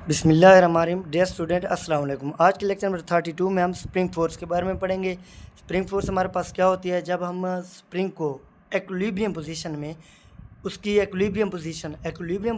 बिस्मिल्लाहिर्रहमानिर्रहीम। Dear student, अस्सलाम वालेकुम। आज के लेक्चर नंबर 32 में हम स्प्रिंग फोर्स के बारे में पढ़ेंगे। स्प्रिंग फोर्स हमारे पास क्या होती है? जब हम स्प्रिंग को एक्विलिब्रियम पोजीशन में, उसकी एक्विलिब्रियम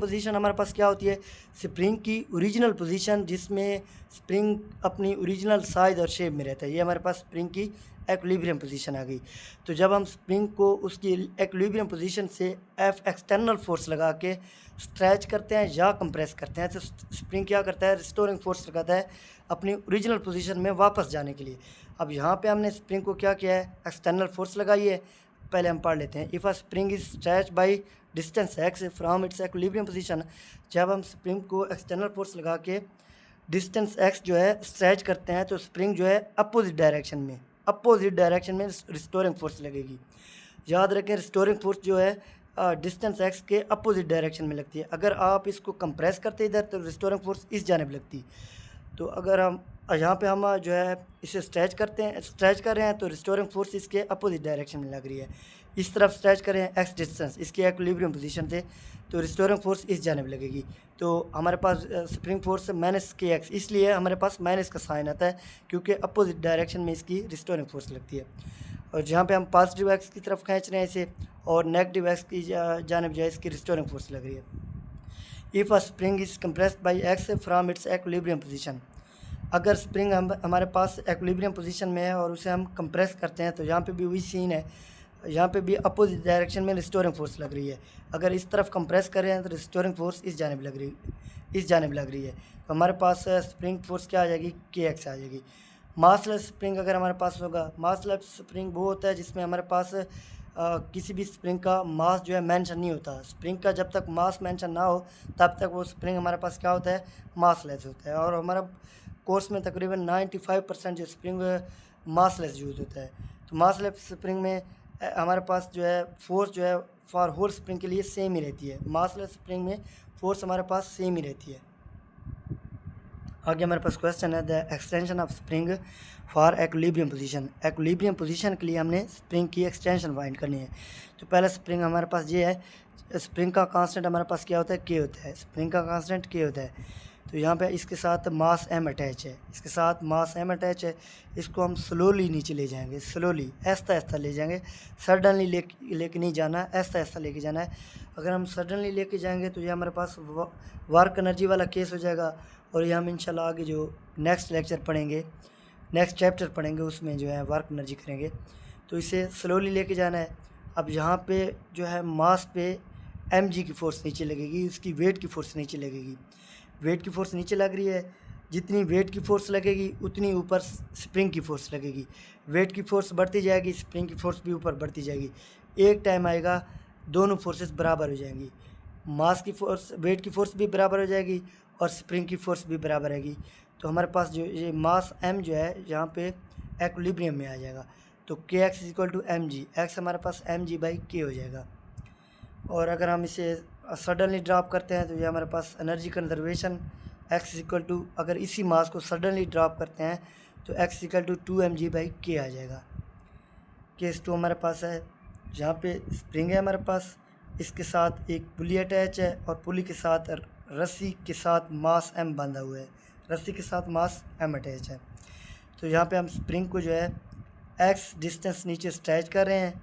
पोजीशन हमारे पास क्या होती है? स्प्रिंग की ओरिजिनल पोजीशन, जिसमें स्प्रिंग अपनी ओरिजिनल साइज और शेप में रहता है। ये हमारे पास स्प्रिंग की एक्विलिब्रियम पोजीशन आ गई। तो जब हम स्प्रिंग को उसकी एक्विलिब्रियम पोजीशन से एफ एक्सटर्नल फोर्स लगा के स्ट्रेच करते हैं या कंप्रेस करते हैं, तो स्प्रिंग क्या करता है? रिस्टोरिंग फोर्स लगाता है अपनी ओरिजिनल पोजीशन में वापस जाने के लिए। अब यहाँ पे हमने स्प्रिंग को क्या किया है? एक्सटर्नल फोर्स लगाई है। पहले हम पढ़ लेते हैं। If a spring is stretch by distance x from its equilibrium position, जब हम स्प्रिंग को एक्सटर्नल फोर्स लगा के डिस्टेंस एक्स जो है स्ट्रेच करते हैं, तो स्प्रिंग जो है अपोजिट डायरेक्शन में रिस्टोरिंग फोर्स लगेगी। याद रखें, रिस्टोरिंग फोर्स जो है डिस्टेंस एक्स के अपोजिट डायरेक्शन में लगती है। अगर आप इसको कंप्रेस करते इधर, तो रिस्टोरिंग फोर्स इस जानिब लगती। तो अगर हम यहाँ पे हम जो है इसे स्ट्रेच कर रहे हैं, तो रिस्टोरिंग फोर्स इसके अपोजिट डायरेक्शन में लग रही है। इस तरफ स्ट्रेच करें एक्स डिस्टेंस, इसकी एक्विलिब्रियम पोजीशन से, तो रिस्टोरिंग फोर्स इस जानिब लगेगी। तो हमारे पास स्प्रिंग फोर्स माइनस के एक्स, इसलिए हमारे पास माइनस का साइन आता है, क्योंकि अपोजिट डायरेक्शन में इसकी रिस्टोरिंग फोर्स लगती है। और जहाँ पे हम पॉजिटिव एक्स की तरफ खींच रहे हैं इसे, और नेगेटिव एक्स की जानिब जो है इसकी रिस्टोरिंग फोर्स लग रही है। If a spring is compressed by x from its equilibrium position, अगर स्प्रिंग हमारे पास एक्विलिब्रियम पोजीशन में है और उसे हम कंप्रेस करते हैं, तो यहाँ पे भी वही सीन है। यहाँ पे भी अपोजिट डायरेक्शन में रिस्टोरिंग फोर्स लग रही है। अगर इस तरफ कंप्रेस कर रहे हैं, तो रिस्टोरिंग फोर्स इस जानिब लग रही है। तो हमारे पास स्प्रिंग फोर्स क्या आ जाएगी? के एक्स आ जाएगी। मासलेस स्प्रिंग अगर हमारे पास होगा, मासलेस स्प्रिंग वो होता है जिसमें हमारे पास किसी भी स्प्रिंग का मास जो है मेंशन नहीं होता। स्प्रिंग का जब तक मास मेंशन ना हो, तब तक वो स्प्रिंग हमारे पास क्या होता है? मासलेस होता है। और हमारा कोर्स में तकरीबन 95% जो स्प्रिंग मासलेस यूज़ होता है। तो मासलेस स्प्रिंग में हमारे पास जो है फोर्स जो है फॉर होल स्प्रिंग के लिए सेम ही रहती है। मासलेस स्प्रिंग में फोर्स हमारे पास सेम ही रहती है। आगे हमारे पास क्वेश्चन है, the extension of spring for equilibrium position के लिए हमने स्प्रिंग की एक्सटेंशन फाइंड करनी है। तो पहला स्प्रिंग हमारे पास ये है, स्प्रिंग का कांस्टेंट हमारे पास क्या होता है? के होता है। स्प्रिंग का कांस्टेंट के होता है। तो यहाँ पे इसके साथ मास एम अटैच है। इसको हम स्लोली नीचे ले जाएंगे, स्लोली ऐसा ले जाएंगे। सडनली लेके नहीं जाना, ऐसा लेके जाना है। अगर हम सडनली लेके जाएंगे, तो ये हमारे पास वर्क एनर्जी वाला केस हो जाएगा। और ये हम इंशाल्लाह आगे जो नेक्स्ट चैप्टर पढ़ेंगे, उसमें जो है वर्क एनर्जी करेंगे। तो इसे स्लोली लेके जाना है। अब यहाँ पे जो है मास पे एम जी की फोर्स नीचे लगेगी, उसकी वेट की फोर्स नीचे लगेगी। वेट की फोर्स नीचे लग रही है, जितनी वेट की फोर्स लगेगी उतनी ऊपर स्प्रिंग की फोर्स लगेगी। वेट की फोर्स बढ़ती जाएगी, स्प्रिंग की फोर्स भी ऊपर बढ़ती जाएगी। एक टाइम आएगा दोनों फोर्सेस बराबर हो जाएंगी। वेट की फोर्स भी बराबर हो जाएगी और स्प्रिंग की फोर्स भी बराबर रहेगी। तो हमारे पास जो ये मास एम जो है यहाँ पे एक्विलिब्रियम में आ जाएगा। तो k x is equal to m g, x हमारे पास एम जी बाई के हो जाएगा। और अगर हम इसे सडनली ड्रॉप करते हैं, तो ये हमारे पास energy conservation x equal to, अगर इसी मास को सडनली ड्रॉप करते हैं, तो x equal to 2 mg by k आ जाएगा। केस 2 हमारे पास है, जहाँ पे स्प्रिंग है हमारे पास, इसके साथ एक पुली अटैच है और पुली के साथ रस्सी के साथ मास एम बंधा हुआ है, रस्सी के साथ मास एम अटैच है। तो यहाँ पे हम स्प्रिंग को जो है एक्स डिस्टेंस नीचे स्ट्रेच कर रहे हैं,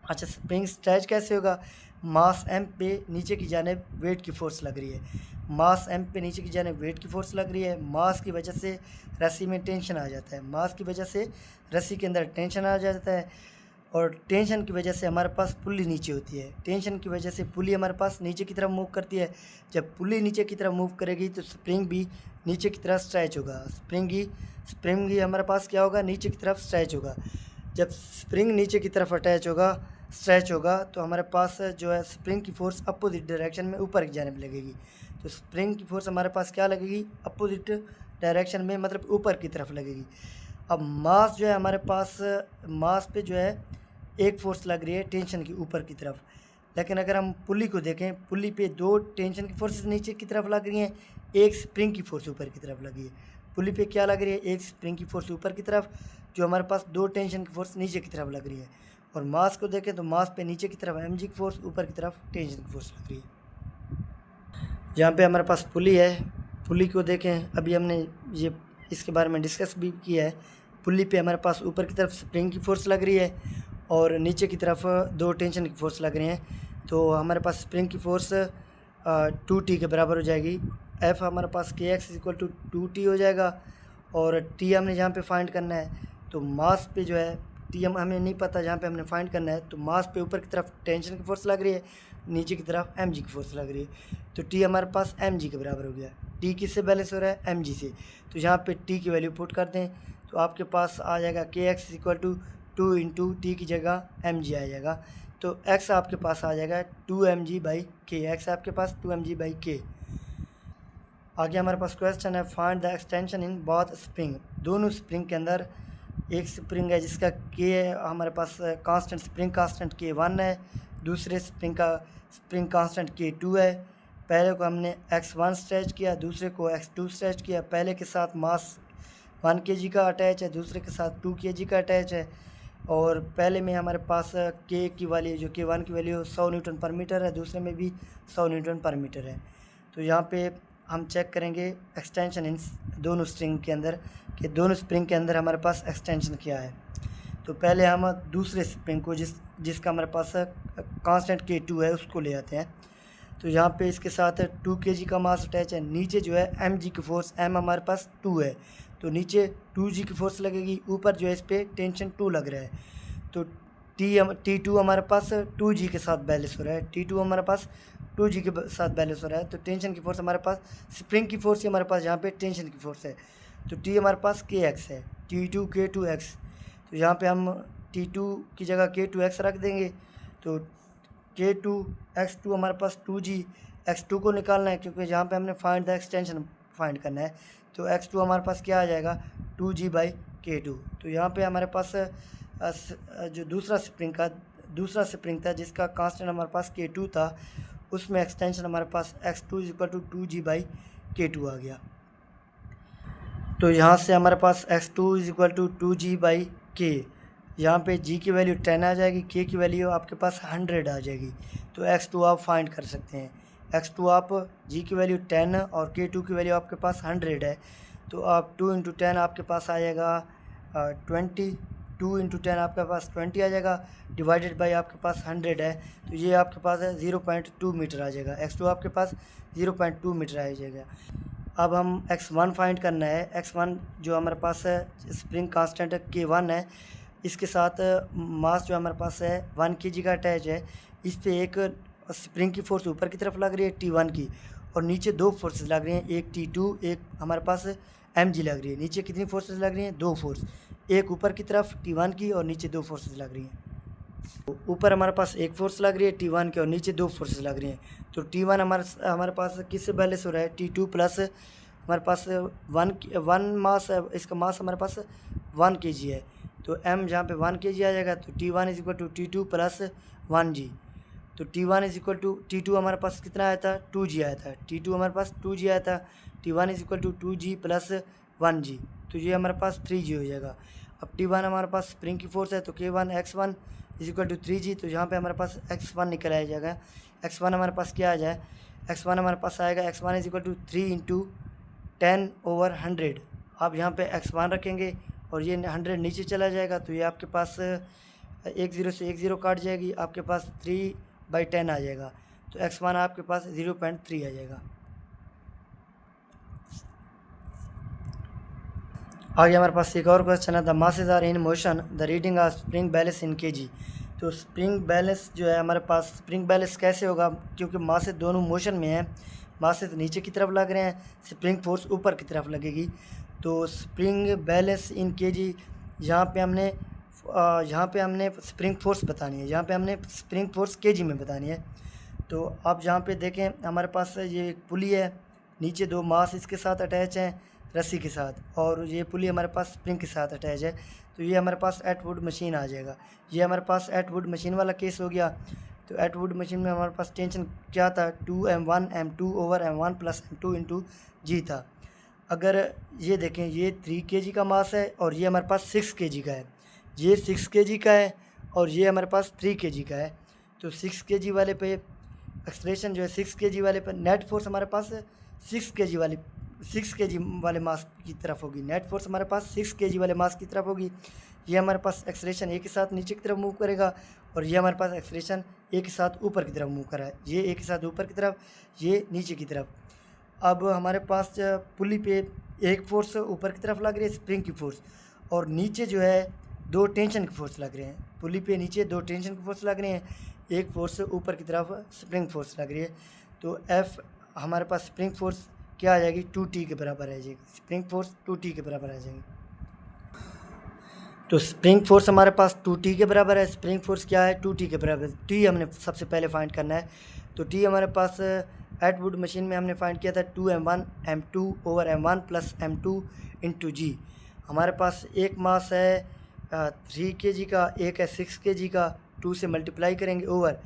अच्छा, स्प्रिंग स्ट्रेच कैसे होगा? मास एम पे नीचे की जानिब वेट की फोर्स लग रही है। मास की वजह से रस्सी में टेंशन आ जाता है, और टेंशन की वजह से हमारे पास पुल्ली नीचे होती है। टेंशन की वजह से पुल्ली हमारे पास नीचे की तरफ मूव करती है। जब पुल्ली नीचे की तरफ मूव करेगी, तो स्प्रिंग भी नीचे की तरफ स्ट्रेच होगा। स्प्रिंग ही हमारे पास क्या होगा? नीचे की तरफ स्ट्रेच होगा। जब स्प्रिंग नीचे की तरफ स्ट्रेच होगा, तो हमारे पास जो है स्प्रिंग की फोर्स अपोजिट डायरेक्शन में ऊपर की जानिब लगेगी। तो स्प्रिंग की फोर्स हमारे पास क्या लगेगी? अपोजिट डायरेक्शन में, मतलब ऊपर की तरफ लगेगी। अब मास जो है हमारे पास, मास पे जो है एक फोर्स लग रही है टेंशन की ऊपर की तरफ। लेकिन अगर हम पुली को देखें, पुली पे 2 टेंशन की फोर्सेस नीचे की तरफ लग रही हैं, एक स्प्रिंग की फोर्स ऊपर की तरफ लगी है। पुली पे क्या लग रही है? एक स्प्रिंग की फोर्स ऊपर की तरफ, जो हमारे पास 2 टेंशन की फोर्स नीचे की तरफ लग रही है। और मास को देखें, तो मास पे नीचे की तरफ एम जी की फोर्स, ऊपर की तरफ टेंशन की फोर्स लग रही है। यहाँ पे हमारे पास पुली है। पुली को देखें, अभी हमने ये इसके बारे में डिस्कस भी किया है। पुली पे हमारे पास ऊपर की तरफ स्प्रिंग की फोर्स लग रही है और नीचे की तरफ 2 टेंशन की फोर्स लग रही हैं। तो हमारे पास स्प्रिंग की फोर्स 2T के बराबर हो जाएगी। F हमारे पास KX = 2T हो जाएगा और T हमने जहाँ पे फाइंड करना है, तो मास पे जो है T हमें नहीं पता, जहाँ पे हमने फाइंड करना है तो मास पे ऊपर की तरफ टेंशन की फोर्स लग रही है, नीचे की तरफ mg की फोर्स लग रही है। तो T हमारे पास mg के बराबर हो गया। T किससे बैलेंस हो रहा है? mg से। तो यहाँ पे T की वैल्यू पुट कर दें तो आपके पास आ जाएगा KX = 2 × T की जगह mg आ जाएगा। तो x आपके पास आ जाएगा 2mg/k। x आपके पास 2mg/k। आगे हमारे पास क्वेश्चन है, find the extension in both spring. दोनों स्प्रिंग के अंदर एक स्प्रिंग है जिसका k हमारे पास कांस्टेंट, स्प्रिंग कांस्टेंट K1 है, दूसरे स्प्रिंग कांस्टेंट K2 है। पहले को हमने x1 स्ट्रेच किया, दूसरे को x2 स्ट्रेच किया। पहले के साथ मास 1 kg का अटैच है, दूसरे के साथ 2 kg का अटैच है। और पहले में हमारे पास k की वैल्यू, जो K1 की वैल्यू 100 Nm/m है, दूसरे में भी 100 Nm/m है। तो यहाँ पे हम चेक करेंगे एक्सटेंशन इन दोनों स्प्रिंग के अंदर, कि दोनों स्प्रिंग के अंदर हमारे पास एक्सटेंशन क्या है। तो पहले हम दूसरे स्प्रिंग को जिसका हमारे पास कांस्टेंट K2 है उसको ले आते हैं। तो यहाँ पे इसके साथ 2 kg का मास अटैच है। नीचे जो है mg की फोर्स, m हमारे पास 2 है तो नीचे 2g की फोर्स लगेगी, ऊपर जो है इस पर टेंशन 2 लग रहा है। तो T2 हमारे पास 2g के साथ बैलेंस हो रहा है। T2 हमारे पास 2g के साथ बैलेंस हो रहा है। तो टेंशन की फोर्स हमारे पास, स्प्रिंग की फोर्स ही हमारे पास यहाँ पे टेंशन की फोर्स है। तो T हमारे पास KX है, T2 K2x। तो यहाँ पे हम T2 की जगह K2x रख देंगे। तो K2x2 हमारे पास 2g, x2 को निकालना है क्योंकि यहाँ पे हमने फाइंड द एक्सटेंशन फाइंड करना है। तो x2 हमारे पास क्या आ जाएगा? 2g/K2। तो यहाँ पे हमारे पास जो दूसरा स्प्रिंग था जिसका कांस्टेंट हमारे पास K2 था, उसमें एक्सटेंशन हमारे पास x2 = 2g/K2 आ गया। तो यहाँ से हमारे पास x2 = 2g/K, यहाँ पे g की वैल्यू 10 आ जाएगी, k की वैल्यू आपके पास 100 आ जाएगी। तो x2 आप फाइंड कर सकते हैं। x2 आप, g की वैल्यू 10 और k2 की वैल्यू आपके पास 100 है। तो आप 2 × 10 आपके पास आ जाएगा 20, 2 × 10 आपके पास 20 आ जाएगा, डिवाइडेड बाय आपके पास 100 है। तो ये आपके पास है 0.2 मीटर आ जाएगा। x2 आपके पास 0.2 मीटर आ जाएगा। अब हम x1 फाइंड करना है। x1 जो हमारे पास है स्प्रिंग कांस्टेंट K1 है, इसके साथ मास जो हमारे पास है 1 kg का अटैच है। इस पे एक स्प्रिंग की फोर्स ऊपर की तरफ लग रही है T1 की, और नीचे 2 फोर्सेस लग रही हैं, एक T2, एक हमारे पास mg लग रही है। नीचे कितनी फोर्सेस लग रही हैं? 2 फोर्स, एक ऊपर की तरफ T1 की और नीचे 2 फोर्सेस लग रही हैं। तो ऊपर हमारे पास एक फोर्स लग रही है T1 की और नीचे 2 फोर्सेस लग रही हैं। तो T1 हमारे पास किससे बैलेंस हो रहा है? T2 प्लस हमारे पास 1 मास है, इसका मास हमारे पास 1 kg है। तो m जहाँ पे 1 kg आ जाएगा तो T1 = T2 + 1g। तो T1 = T2 हमारे पास कितना आया था? 2g आया था। T2 हमारे पास 2g आया था। T1 = 2g + 1g, तो ये हमारे पास 3g हो जाएगा। अब T1 हमारे पास स्प्रिंग की फोर्स है तो K1 x1 = 3g। तो यहाँ पे हमारे पास x1 निकल आ जाएगा। x1 हमारे पास क्या आ जाए? x1 हमारे पास आएगा x1 = 3 × 10/100। आप यहाँ पे x1 रखेंगे और ये 100 नीचे चला जाएगा, तो ये आपके पास 1 0 से 1 0 काट जाएगी, आपके पास 3/10 आ जाएगा। तो x1 आपके पास 0.3 आ जाएगा। आगे हमारे पास एक और क्वेश्चन है, the masses are in motion, the reading of spring balance in kg। तो स्प्रिंग बैलेंस जो है हमारे पास, स्प्रिंग बैलेंस कैसे होगा? क्योंकि मासेस दोनों मोशन में हैं, मासेस नीचे की तरफ लग रहे हैं, स्प्रिंग फोर्स ऊपर की तरफ लगेगी। तो स्प्रिंग बैलेंस इन kg, यहाँ पे हमने स्प्रिंग फोर्स बतानी है, यहाँ पे हमने स्प्रिंग फोर्स kg में बतानी है। तो आप यहाँ पे देखें, हमारे पास ये एक पुली है, नीचे 2 मास इसके साथ अटैच हैं रस्सी के साथ, और ये पुली हमारे पास स्प्रिंग के साथ अटैच है। तो ये हमारे पास एटवुड मशीन आ जाएगा। ये हमारे पास एटवुड मशीन वाला केस हो गया। तो एटवुड मशीन में हमारे पास टेंशन क्या था? 2m1 m2/m1 + m2 × g था। अगर ये देखें, ये 3 kg का मास है और ये हमारे पास 6 kg का है, ये 6 kg का है और ये हमारे पास 3 kg का है। तो 6 kg वाले पे एक्सलेशन जो है 6 kg वाले पर, नेट फोर्स हमारे पास 6 kg वाले मास की तरफ होगी। नेट फोर्स हमारे पास 6 kg वाले मास की तरफ होगी। ये हमारे पास एक्सलेशन एक के साथ नीचे की तरफ मूव करेगा और ये हमारे पास एक्सलेशन एक के साथ ऊपर की तरफ मूव कर रहा है। ये एक के साथ ऊपर की तरफ, ये नीचे की तरफ। अब हमारे पास पुली पे एक फोर्स ऊपर की तरफ लग रही है, स्प्रिंग की फोर्स, और नीचे जो है 2 टेंशन की फोर्स लग रहे हैं। पुली पे नीचे 2 टेंशन की फोर्स लग रहे हैं, एक फोर्स ऊपर की तरफ स्प्रिंग फोर्स लग रही है। तो एफ हमारे पास स्प्रिंग फोर्स क्या आ जाएगी, 2T के बराबर आ जाएगी। स्प्रिंग फोर्स 2T के बराबर आ जाएगी। तो स्प्रिंग फोर्स हमारे पास 2T के बराबर है। स्प्रिंग फोर्स क्या है, 2T के बराबर। टी हमने सबसे पहले फाइंड करना है। तो टी हमारे पास एटवुड मशीन में हमने फाइंड किया था 2m1 m2 over m1 plus m2 into जी। हमारे पास एक मास है 3 kg का, एक है 6 kg का। 2 से मल्टीप्लाई करेंगे ओवर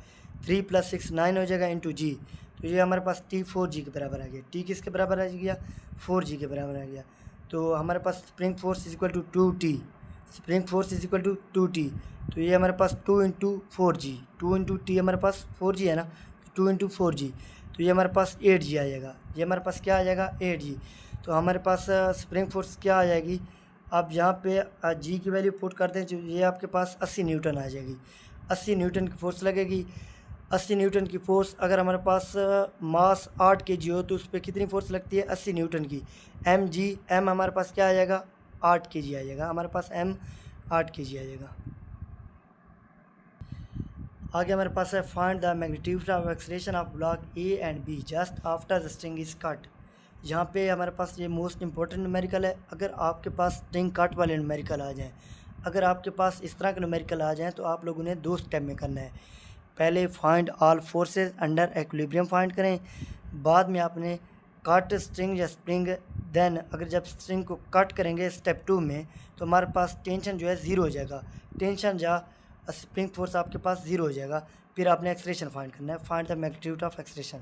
3 + 6 9 हो जाएगा इंटू जी। तो ये हमारे पास T 4G के बराबर आ गया। टी किसके बराबर आ गया, 4G के बराबर आ गया। तो हमारे पास spring force is equal to 2T, spring force is equal to 2T। तो ये हमारे पास 2 × 4G, 2 × T हमारे पास 4G है ना, 2 × 4G। तो ये हमारे पास 8G आ जाएगा। ये हमारे पास क्या आ जाएगा, 8G। तो हमारे पास स्प्रिंग फोर्स क्या आ जाएगी, आप यहाँ पे जी की वैल्यू पुट करते हैं, जो ये आपके पास 80 न्यूटन आ जाएगी। 80 न्यूटन की फोर्स लगेगी। 80 न्यूटन की फोर्स, अगर हमारे पास मास 8 kg हो तो उस पर कितनी फोर्स लगती है, 80 न्यूटन की। एम हमारे पास क्या आ जाएगा, 8 kg आ जाएगा। हमारे पास एम 8 kg आ जाएगा। आगे हमारे पास है find the magnitude of acceleration of block A and be just after the string is cut. यहाँ पे हमारे पास ये मोस्ट इंपॉर्टेंट न्यूमेरिकल है। अगर आपके पास स्ट्रिंग कट वाले न्यूमेरिकल आ जाएँ, अगर आपके पास इस तरह के न्यूमेरिकल आ जाएँ, तो आप लोगों ने 2 स्टेप में करना है। पहले find all forces under equilibrium find करें, बाद में आपने कट स्ट्रिंग या स्प्रिंग। देन अगर जब स्ट्रिंग को कट करेंगे स्टेप 2 में, तो हमारे पास टेंशन जो है 0 हो जाएगा। टेंशन या स्प्रिंग फोर्स आपके पास 0 हो जाएगा। फिर आपने एक्सलेशन फाइंड करना है, find the magnitude of acceleration.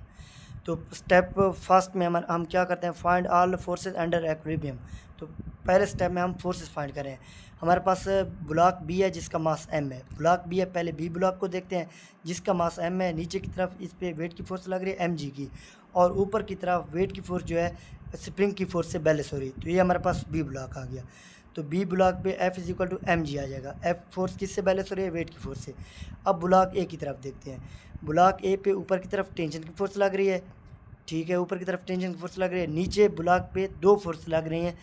तो स्टेप फर्स्ट में हम क्या करते हैं, find all forces under equilibrium. तो पहले स्टेप में हम फोर्सेस फाइंड करें। हमारे पास ब्लॉक बी है जिसका मास m है। ब्लॉक बी है, पहले बी ब्लॉक को देखते हैं जिसका मास m है। नीचे की तरफ इस पर वेट की फोर्स लग रही है mg की, और ऊपर की तरफ वेट की फोर्स जो है स्प्रिंग की फोर्स से बैलेंस हो रही है। तो ये हमारे पास बी ब्लॉक आ गया। तो बी ब्लॉक पे F is equal to mg आ जाएगा। F फोर्स किससे बैलेंस हो रही है, वेट की फोर्स से। अब ब्लॉक ए की तरफ देखते हैं। ब्लॉक ए पे ऊपर की तरफ टेंशन की फोर्स लग रही है, ठीक है, ऊपर की तरफ टेंशन की फोर्स लग रही है। नीचे ब्लॉक पे 2 फोर्स लग रही हैं,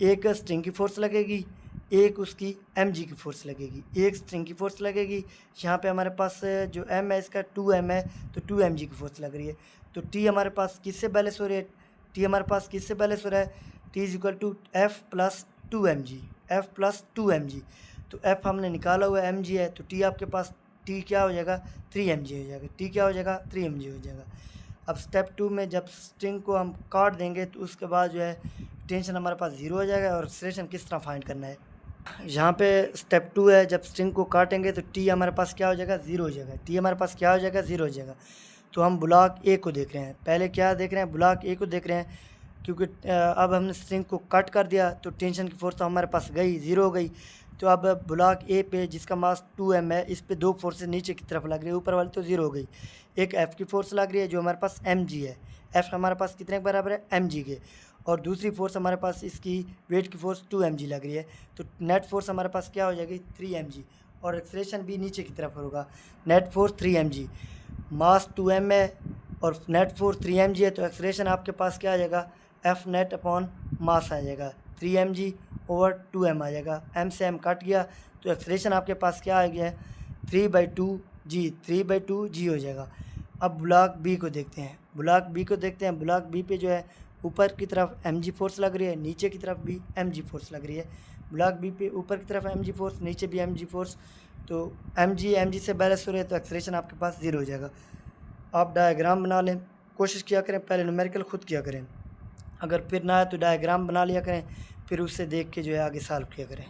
एक स्ट्रिंग की फोर्स लगेगी, एक उसकी mg की फोर्स लगेगी। एक स्ट्रिंग की फोर्स लगेगी, यहाँ पे हमारे पास जो m है इसका 2m है, तो 2mg की फोर्स लग रही है। तो t हमारे पास किससे बैलेंस हो रही है, t हमारे पास किससे बैलेंस हो रहा है, t is equal to f plus 2mg, f plus 2mg। तो f हमने निकाला हुआ mg है, तो t आपके पास t क्या हो जाएगा, 3mg हो जाएगा। t क्या हो जाएगा, 3mg हो जाएगा। अब स्टेप 2 में जब स्ट्रिंग को हम काट देंगे, तो उसके बाद जो है टेंशन हमारे पास 0 हो जाएगा। और एक्सलेशन किस तरह फाइंड करना है, यहाँ पे स्टेप 2 है, जब स्ट्रिंग को काटेंगे तो टी हमारे पास क्या हो जाएगा, 0 हो जाएगा। टी हमारे पास क्या हो जाएगा, 0 हो जाएगा। तो हम ब्लॉक ए को देख रहे हैं, पहले क्या देख रहे हैं, ब्लॉक ए को देख रहे हैं, क्योंकि अब हमने स्ट्रिंग को कट कर दिया तो टेंशन की फोर्स तो हमारे पास गई, 0 हो गई। तो अब ब्लॉक ए पे जिसका मास 2m है, इस पे 2 फोर्सेस नीचे की तरफ लग रही है, ऊपर वाली तो 0 हो गई। एक F की फोर्स लग रही है जो हमारे पास mg है, F हमारे पास कितने के बराबर है, mg के। और दूसरी फोर्स हमारे पास इसकी वेट की फोर्स 2mg लग रही है। तो नेट फोर्स हमारे पास क्या हो जाएगी, 3mg। और एक्सलेशन भी नीचे की तरफ होगा, नेट फोर्स 3mg। मास 2m है और नेट फोर्स 3mg है, तो एक्सलेशन आपके पास क्या आ जाएगा, F नेट अपॉन मास आ जाएगा, 3mg ओवर 2m आ जाएगा। m से m कट गया, तो एक्सलेशन आपके पास क्या आ गया, 3/2g, 3/2g हो जाएगा। अब ब्लॉक बी को देखते हैं, ब्लॉक बी को देखते हैं। ब्लॉक बी पे जो है ऊपर की तरफ mg फोर्स लग रही है, नीचे की तरफ भी mg फोर्स लग रही है। ब्लॉक बी पे ऊपर की तरफ mg फोर्स, नीचे भी mg फोर्स, तो mg से बैलेंस हो रही है, तो एक्सलेशन आपके पास 0 हो जाएगा। आप डायग्राम बना लें, कोशिश किया करें, पहले न्यूमेरिकल खुद किया करें, अगर फिर ना है तो डायग्राम बना लिया करें, फिर उससे देख के जो है आगे सॉल्व किया करें।